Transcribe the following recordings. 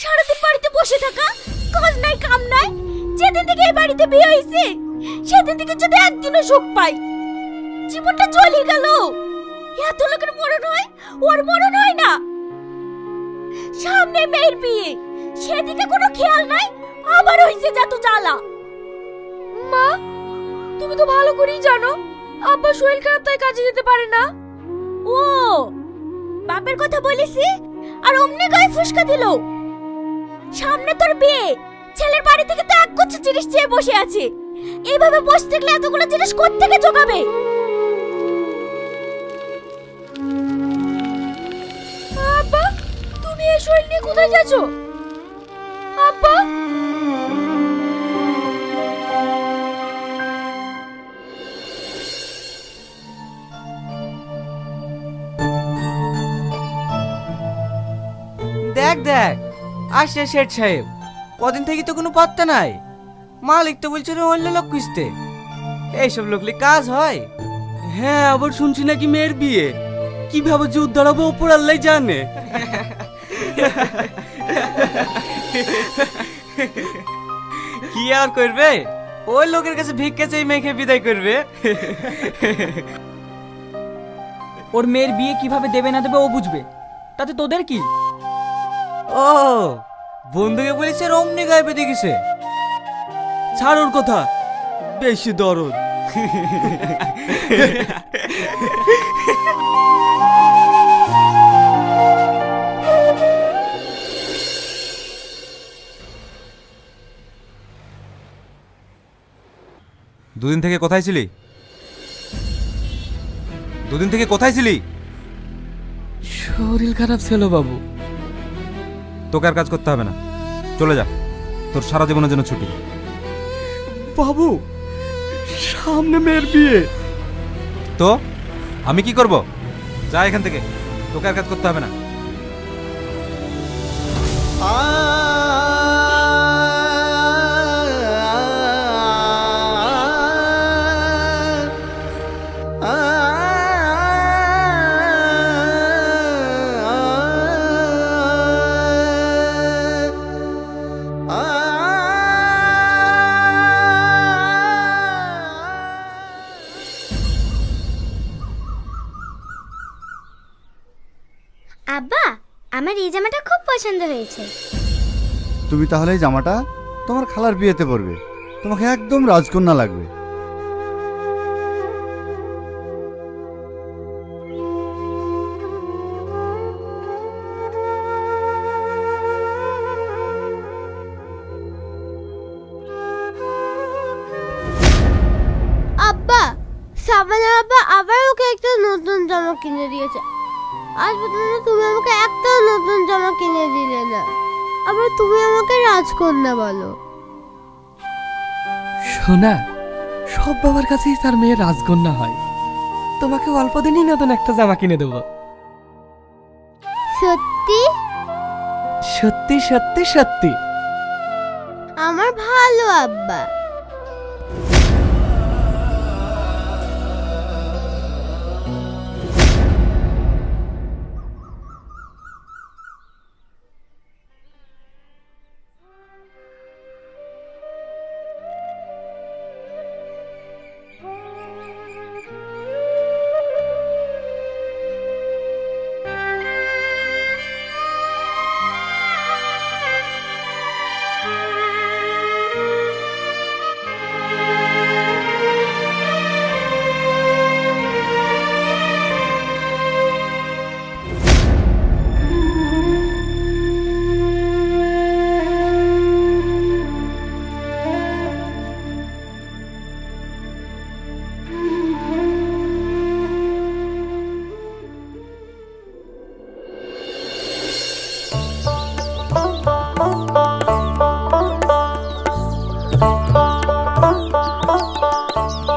সারাদিন বাড়িতে বসে থাকা, কাজ নাই কাম নাই। যেদিন থেকে এই বাড়িতে বিয়ে হয়েছে সেদিন থেকে যদি একদিনও সুখ পাই, জীবনটা চলে গেল। এত লোকের মরণ হয়, ওর মরণ হয় না। সামনে মেয়ের বিয়ে, সেদিকে কোনো খেয়াল নাই, আবার হইছে যত জ্বালা। মা, তুমি তো ভালো করেই জানো আব্বা শরীর খারাপ, তাই কাজে যেতে পারে না। ও বাপের কথা বলিসি আর অমনি গায়ে ফুসকা দিল। সামনে তোর বিয়ে, ছেলের বাড়ি থেকে তো এক গুচ্ছ জিনিস চেয়ে বসে আছে। এইভাবে বসে থাকলে এতগুলো জিনিস কোত্থেকে জোগাবে? আব্বা, তুমি এই শরীর নিয়ে কোথায় যাচ্ছ? আব্বা, দেখ দেখ আসছে শেঠ সাহেব। কদিন থেকে তো কোনো পাত্তা নাই। মালিক তো বলছে রে অন্য লোক খুঁজতে। এইসব লোকলি কাজ হয়? হ্যাঁ, আবার শুনছি নাকি মেয়ের বিয়ে। কিভাবে যে উদ্ধারাবো ওপর আল্লাহ জানে। কি আর করবে, ওই লোকের কাছে ভিক্ষা চাই মেখে বিদায় করবে। ওর মেয়ের বিয়ে কিভাবে দেবে না দেবে ও বুঝবে, তাতে তোদের কি? ও বন্ধুকে বলেছে অমনি গায়ে বেঁধে গেছে। ছাড় ওর কথা, বেশি দরদ। দুদিন থেকে কোথায় ছিলি? দুদিন থেকে কোথায় ছিলি? শরীর খারাপ ছিল বাবু। তোকে আর কাজ করতে হবে না, চলে যা। তোর সারা জীবনের জন্য ছুটি। বাবু, সামনে মেয়ের বিয়ে। তো আমি কি করব? যা এখান থেকে, তোকে আর কাজ করতে হবে না। আব্বা, আমার এই জামাটা খুব পছন্দ হয়েছে। তুমি তাহলে এই জামাটা তোমার খালার বিয়েতে পরবে। তোমাকে একদম রাজকন্যা লাগবে। আব্বা, সাবানের আব্বা আবার ওকে একটা নতুন জামা কিনে দিয়েছে। আজ পর্যন্ত তুমি আমাকে একটা নতুন জামা কিনে দিলে না, আবার তুমি আমাকে রাজকন্যা বলো। সোনা, সব বাবার কাছেই তার মেয়ে রাজকন্যা হয়। তোমাকে অল্প দিনই নতুন একটা জামা কিনে দেবো। সত্যি? সত্যি সত্যি সত্যি। আমার ভালো আব্বা।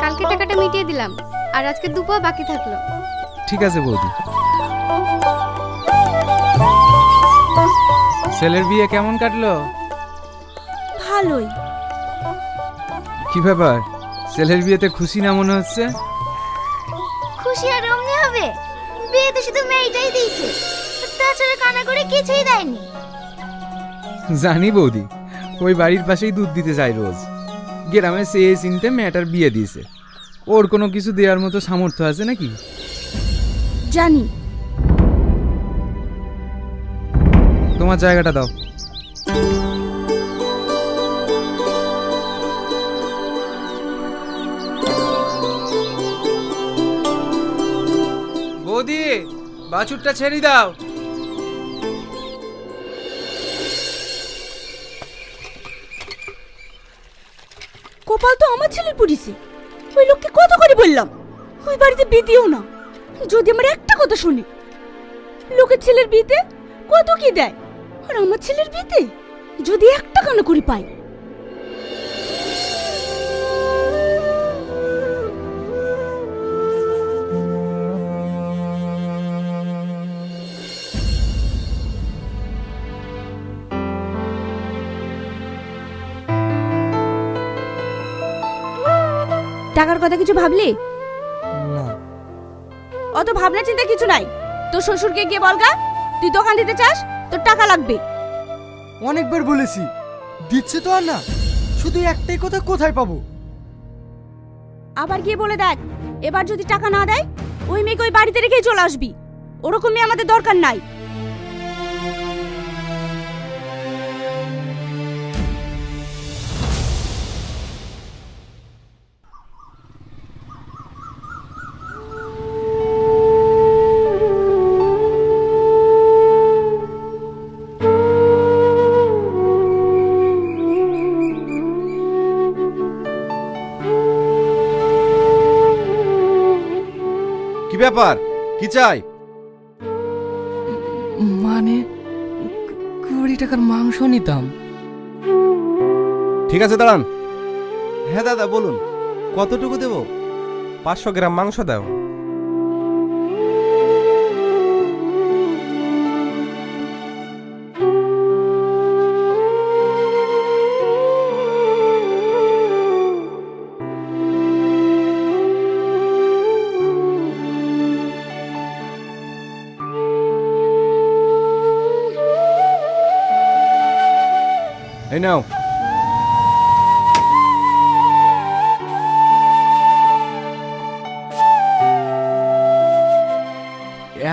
কালকে টাকাটা মিটিয়ে দিলাম, আর আজকে দুপুর বাকি থাকলো। ঠিক আছে বৌদি। ছেলের বিয়ে কেমন কাটলো? ভালোই। কি ব্যাপার, ছেলের বিয়েতে খুশি না মনে হচ্ছে? খুশি আর অমনি হবে? বিয়ে তো শুধু মেয়েটাই দিয়েছে, তাছাড়া কানা করে কিছুই দেয়নি। জানি বৌদি, ওই বাড়ির পাশেই দুধ দিতে যায় রোজ। গ্রামে চেয়ে চিনতে মেয়েটার বিয়ে দিয়েছে। ওর কোনো কিছু দেওয়ার মতো সামর্থ্য আছে নাকি? জানি। তোমার জায়গাটা দাও। বৌদি, বাছুরটা ছেড়ে দাও। কপাল তো আমার ছেলের পড়িছে। ওই লোককে কত করে বললাম ওই বাড়িতে বিয়ে দিও না, যদি আমার একটা কথা শুনে। লোকের ছেলের বিয়েতে কত কি দেয়, আর আমার ছেলের বিয়েতে যদি একটা কানা করে পাই। টাকার কথা কিছু ভাবলি? না। অত ভাবনা চিন্তা কিছু নাই। তোর শ্বশুরকে গিয়ে বলগা তুই দোকান দিতে চাস, তোর টাকা লাগবে। অনেকবার বলেছি, দিচ্ছে তো আর না, শুধু একটাই কথা, কোথায় পাবো? আবার গিয়ে বলে দেখ, এবার যদি টাকা না দেয় ওই মেয়েকে ওই বাড়িতে রেখেই চলে আসবি। ওরকম মেয়ে আমাদের দরকার নাই। কি ব্যাপার, কি চাই? মানে 20 টাকার মাংস নিতাম। ঠিক আছে, দাঁড়ান। হ্যাঁ দাদা, বলুন কতটুকু দেব? 500 গ্রাম মাংস দাও। এই নাও।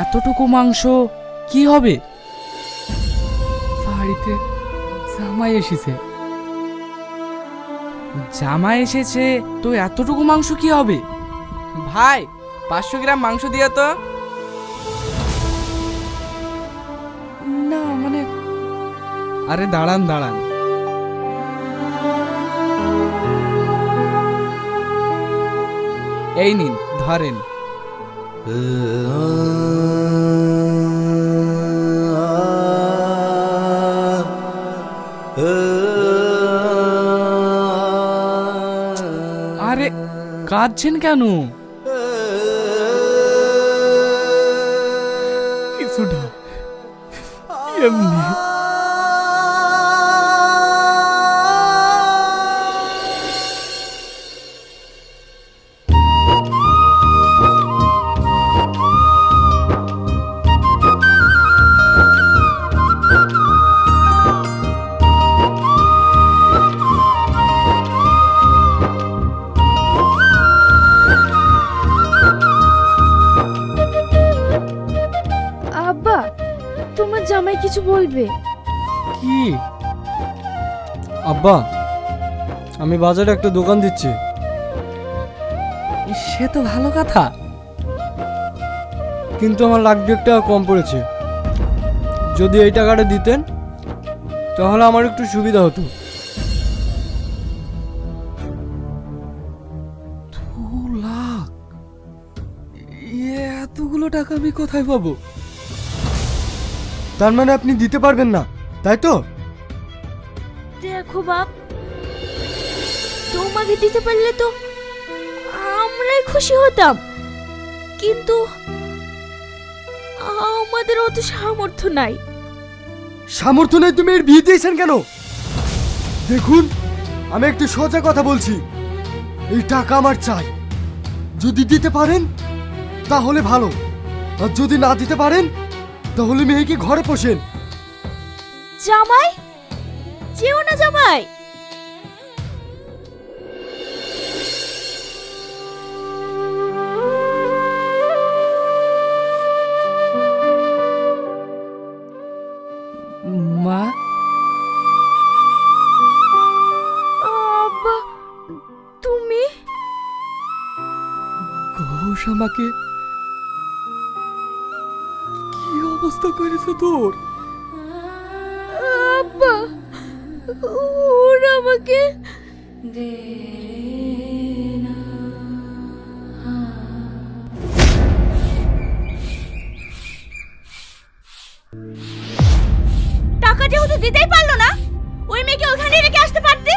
এতটুকু মাংস কি হবে? বাড়িতে জামাই এসেছে। জামাই এসেছে তো এতটুকু মাংস কি হবে? ভাই, 500 গ্রাম মাংস দিয়া তো। না মানে, আরে দাঁড়ান দাঁড়ান, এই নিন ধরেন। আরে কাঁদছেন কেন? কিছুটা এমনি। আব্বা, তোমার জামাই কিছু বলবে? কি? আব্বা, আমি বাজারে একটা দোকান দিচ্ছি। সে তো ভালো কথা, কিন্তু আমার লাখ 2 টাকা কম পড়েছে। যদি এই টাকাটা দিতেন তাহলে আমার একটু সুবিধা হতো। 2 লাখ? এতগুলো টাকা আমি কোথায় পাবো? তার মানে আপনি দিতে পারবেন না, তাই তো? দেখো বাপ, তোমাকে দিতে পারলে তো আমরাই খুশি হতাম, কিন্তু আমাদের অত সামর্থ্য নাই। সামর্থ্য নেই? তুমি এর বিয়ে দিয়েছেন কেন? দেখুন, আমি একটু সোজা কথা বলছি, এই টাকা আমার চাই। যদি দিতে পারেন তাহলে ভালো, আর যদি না দিতে পারেন তাহলে মেয়েকে ঘরে পোষেন। জামাই, যেও না জামাই। মা, আব্বা তুমি? ঘোষ আমাকে কি অবস্থা করেছে তোর? আব্বা ওরা আমাকে টাকা যেহেতু দিতেই পারলো না, ওই মেয়েকে ওখানে রেখে আসতে পারতে।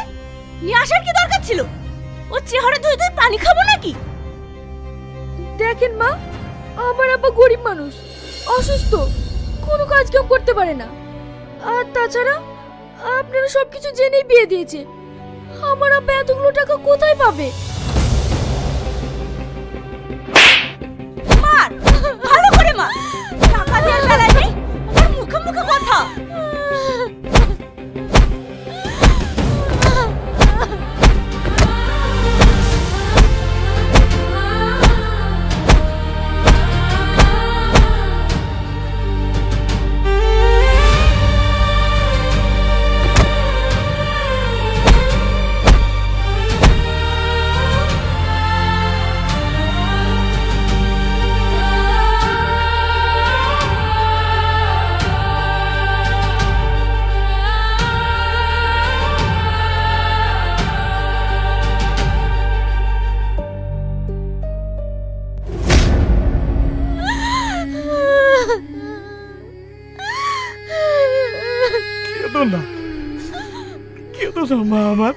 নিয়ে আসার কি দরকার ছিল? ও চেহারা ধুই ধুই পানি খাবো নাকি? দেখেন মা, আমার আব্বা গরিব মানুষ, অসুস্থ, কোনো কাজ কাম করতে পারে না। আর তাছাড়া আপনারা সবকিছু জেনেই বিয়ে দিয়েছে। আমার আব্বা এতগুলো টাকা কোথায় পাবে? মার, ভালো করে মা। টাকা দেওয়ার বেলায় নেই, আমার মুখে মুখে কথা। কেঁদো না মা আমার,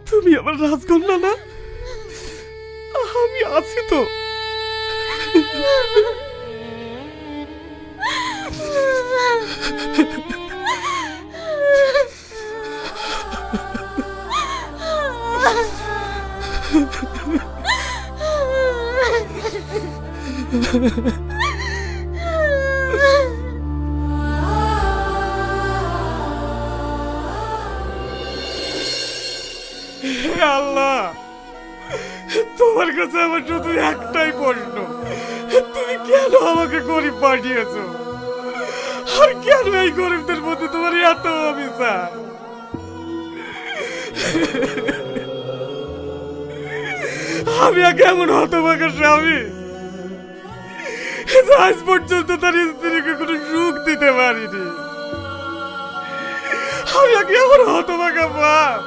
তুমি আমার রাজকন্যা না, আমি আছি তো। আল্লাহ, তোমার কাছে আমার শুধু একটাই প্রশ্ন, তুমি কেন আমাকে গরিব পাঠিয়েছো? আর কেন এই গরিবদের প্রতি তোমার এত অবিচার? আমি কেমন হতভাগা স্বামী, আজ পর্যন্ত তার স্ত্রীকে কোনো সুখ দিতে পারিনি। আমি কেমন হতভাগা বাপ,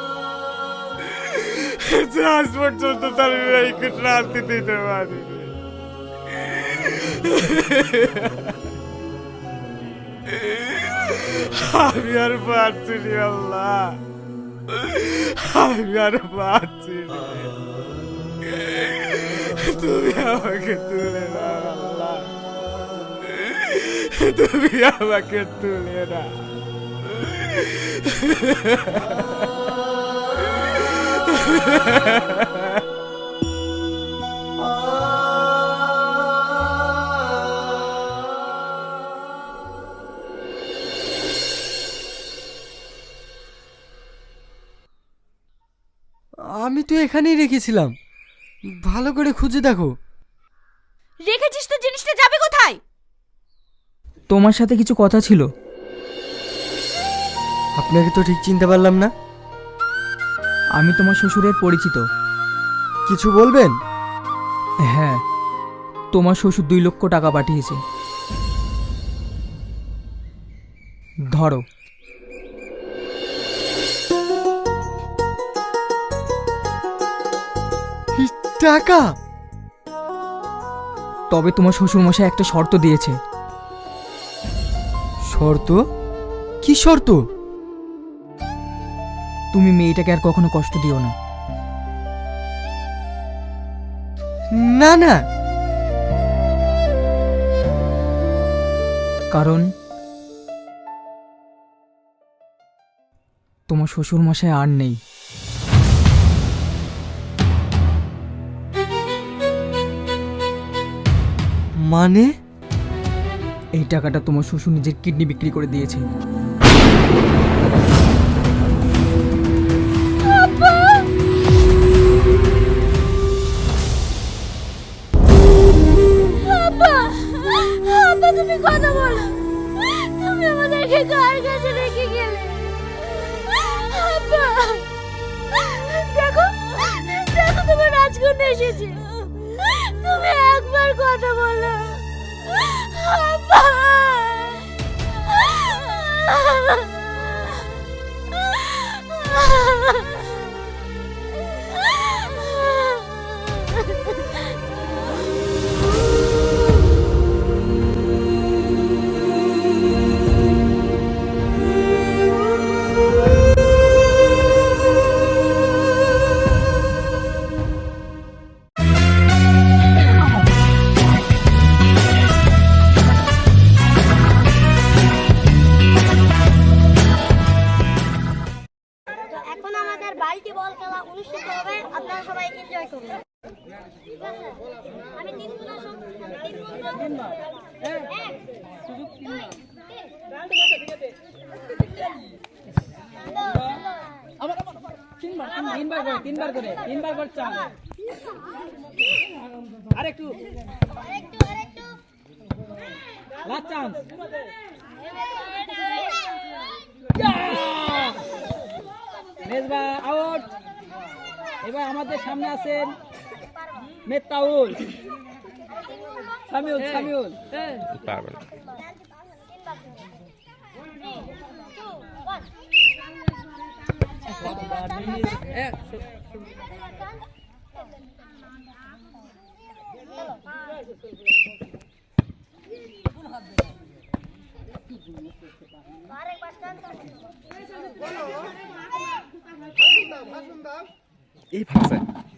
আজ পর্যন্ত তার মেয়েকে শান্তি দিতে পারি। আমি আর পারছি না আল্লাহ, আমি আর পারছি না। তুমি আমাকে তুলে নাও আল্লাহ, তুমি আমাকে তুলে নাও। আমি তো এখানেই রেখেছিলাম, ভালো করে খুঁজে দেখো। রেখেছিস তো, জিনিসটা যাবে কোথায়? তোমার সাথে কিছু কথা ছিল। আপনাকে তো ঠিক চিনতে পারলাম না। আমি তোমার শ্বশুরের পরিচিত। কিছু বলবেন? হ্যাঁ, তোমার শ্বশুর 2 লক্ষ টাকা পাঠিয়েছে। ধরো। টাকা? তবে তোমার শ্বশুর মশাই একটা শর্ত দিয়েছে। শর্ত? কি শর্ত? তুমি মেয়েটাকে আর কখনো কষ্ট দিও না। না না, কারণ তোমার শ্বশুর মশাই আর নেই। মানে? এই টাকাটা তোমার শ্বশুর নিজের কিডনি বিক্রি করে দিয়েছে। আব্বা আব্বা আব্বা তুমি কথা বলো, তুমি আমাদেরকে কার কাছে রেখে গেলে? আব্বা দেখো দেখো তোমার রাজকন্যা এসেছে, তুমি একবার কথা বলো আব্বা। তো এখন আমাদের বালতি বল খেলা অনুষ্ঠিত হবে, আপনারা সবাই এনজয় করুন। ঠিক আছে? আমি তিন গুণ তিনবার করে চান। আরেকটু লাস্ট চান্স। মেজবা আউট। এবার আমাদের সামনে আছেন মেত্তাউল, সামিউল। পারবে না।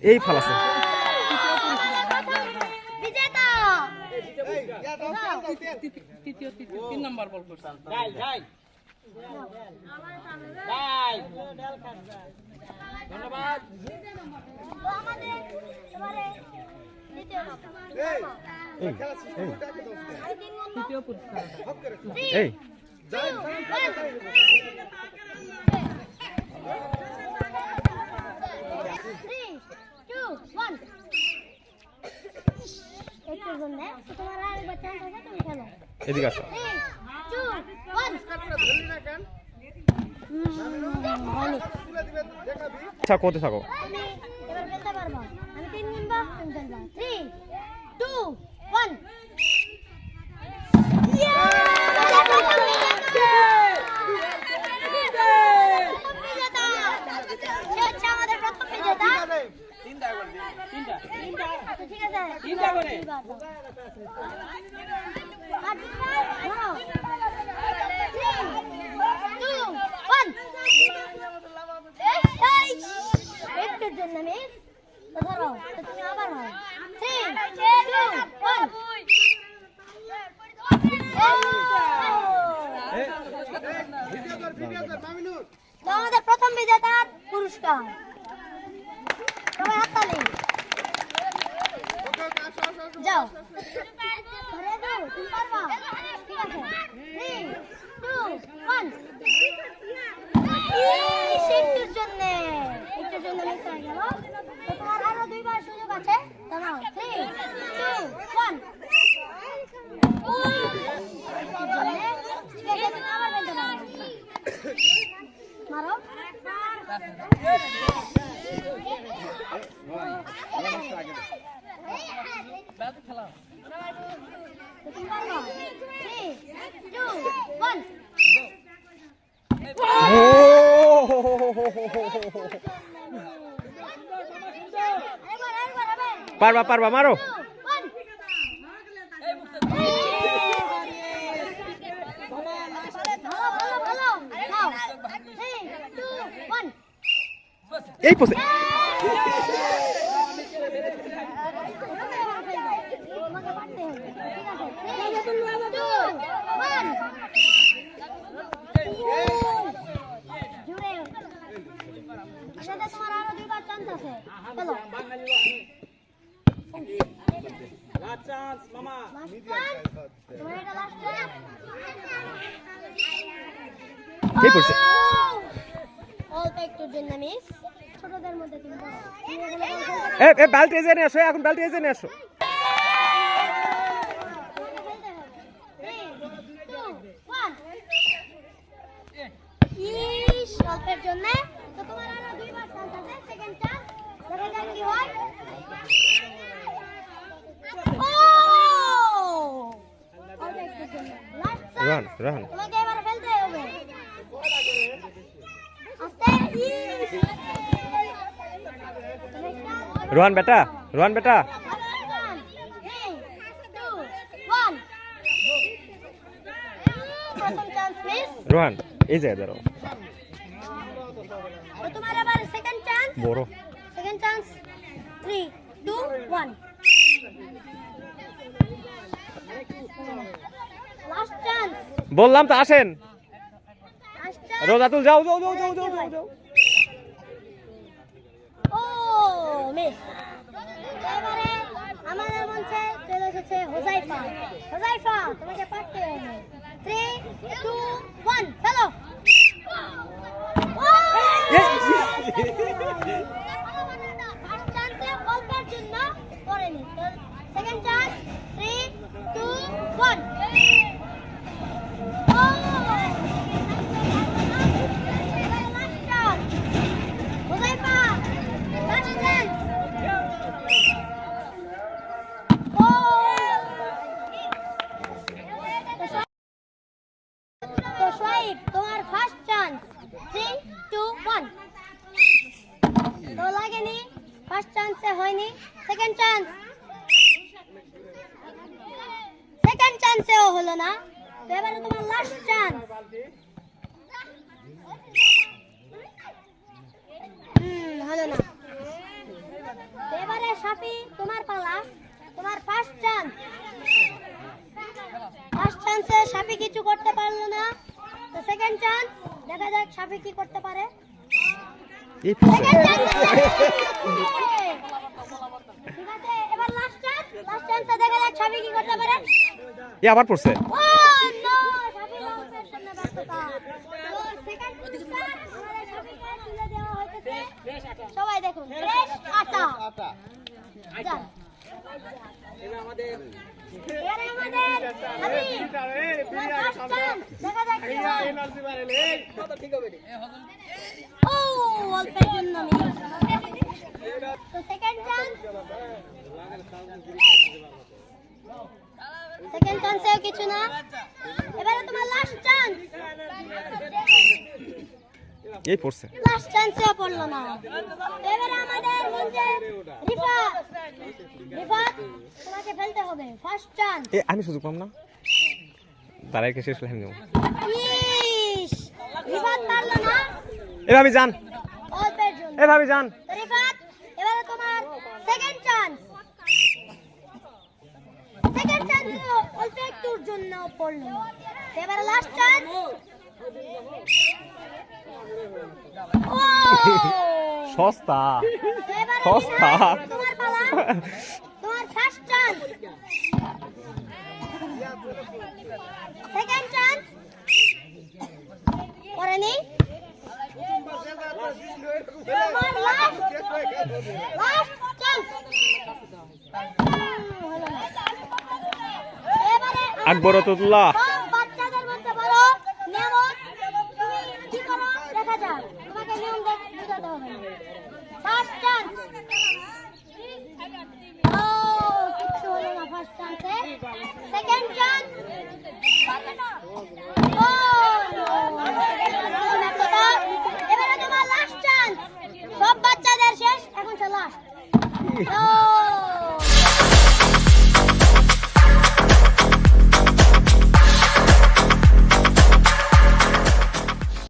এই ফালাছে বিজেতা তিন নাম্বার বল করছেন। ধন্যবাদ। তো আমাদের এবারে দ্বিতীয় তৃতীয় পুরস্কার। এই এদিকে আসো। আচ্ছা করতে থাকো। তুমি এবার খেলতে পারবা, আমি 3 গুনবা, তুমি খেলবা। 3 2 1 আমাদের প্রথম বিজেতা। ঠিক আছে, তিনটা করে। একটুর জন্য মিস ধরো, তুমি আবার হয় 3 2 1 আমাদের প্রথম বিজেতার পুরস্কার। সবাই হাততালি। যাও ধরে দাও, তুমি পারবা। ঠিক আছে 3 2 1 একটুর জন্য মিস হয়ে গেল। তো তোমার আরো দুইবার সুযোগ আছে, দাঁড়াও 3 2 1 ঠিক আছে, তুমি আবার বলতে পারো। মারো তুমি পারবা। 3 2 1 পারবা মারো। এই পোসে তোমার আরো দুইবার চান্স আছে, চলো। লাস্ট চান্স মামা। তোমার এটা লাস্ট চান্স। এই পোসে জন্য মিস ছোটদের মধ্যে তুমি বড়। তুমি এগুলো বল খেলতে পারো? এ বালতি এজে নিয়ে আসো, এখন বালতি এজে নিয়ে আসো। ইস, অল্পের জন্য তো তোমার আরো দুইবার চান্স আছে, সেকেন্ড চান্স। দেখা যাক কি হয়। ও! অল্প একটুর জন্য। Last chance। রোহান রোহান তোমাকে এবারে ফেলতে হবে। আস্তে, ইস। রোহান বেটা, রোহান বেটা। প্রথম চান্স মিস। রোহান এই জায়গায় দাঁড়াও। তো তোমার আবার সেকেন্ড চান্স। বড় সেকেন্ড চান্স। 3 2 1 last chance. বললাম তো আসেন। Last chance. রোজাতুল যাও যাও যাও যাও যাও যাও। ও মিস। এবারে আমাদের মঞ্চে চলে এসেছে হোজাইফা। হোজাইফা, তোমাকে পারতে হবে। 3 2 1 চলো। ফার্স্ট চান্সে অল্পের জন্য করেনি। Second chance. 3 2 1 ও লাস্ট চান্স। হোজাইফা, লাস্ট চান্স। ও তো সোহাইব, তোমার ফার্স্ট চান্স। 3 2 1 তো লাগেনি, ফার্স্ট চান্সে হয়নি। Second chance. সেকেন্ড চান্সেও হলো না। তো এবারে তোমার লাস্ট চান্স। হলো না। তো এবারে শাফি, তোমার পালা। তোমার ফার্স্ট চান্স। ফার্স্ট চান্সে শাফি কিছু করতে পারলো না। তো সেকেন্ড চান্স, দেখা যাক শাফি কি করতে পারে। এই সেকেন্ড চান্স। ঠিক আছে, এবার লাস্ট চান্স। লাস্ট চান্সে দেখা যাক শাফি কি করতে পারে। এ আবার পড়ছে। ও নো, শাফি লাস্টের সামনে ব্যর্থতা। তো সেকেন্ড চান্স আমাদের শাফিকে তুলে দেওয়া হয়েছে। সবাই দেখুন, ফ্রেশ আটা। যান। এবারে আমাদের হাবিব, তোমার ফার্স্ট চান্স। দেখা যাক কি হয়। ও অল্পের জন্য মিস। তো সেকেন্ড চান্স। সেকেন্ড চান্সেও কিছু না। এবারে তোমার লাস্ট চান্স। এই পড়ছে। লাস্ট চান্সেও পড়লো না। এবারে আমাদের মঞ্চে রিফাত। রিফাত, তোমাকে ফেলতে হবে। First chance. এ আমি সুযোগ পাম না। দাঁড়াই কে শেষ লাইন নেব। ইস, রিফাত পারলো না। এ ভাবি যান, অল্পের জন্য। এ ভাবি যান। তো রিফাত, এবারে তোমার সেকেন্ড চান্স। সেকেন্ড চান্স অল্প একটুর জন্য পড়লো। এবারে লাস্ট চান্স। ও সস্তা এবারে সস্তা। তোমার পালা। তোমার ফার্স্ট চান্স। Second chance. করেনি। তোমার লাস্ট চান্স। হলো না। এবারে আকবরতুল্লাহ।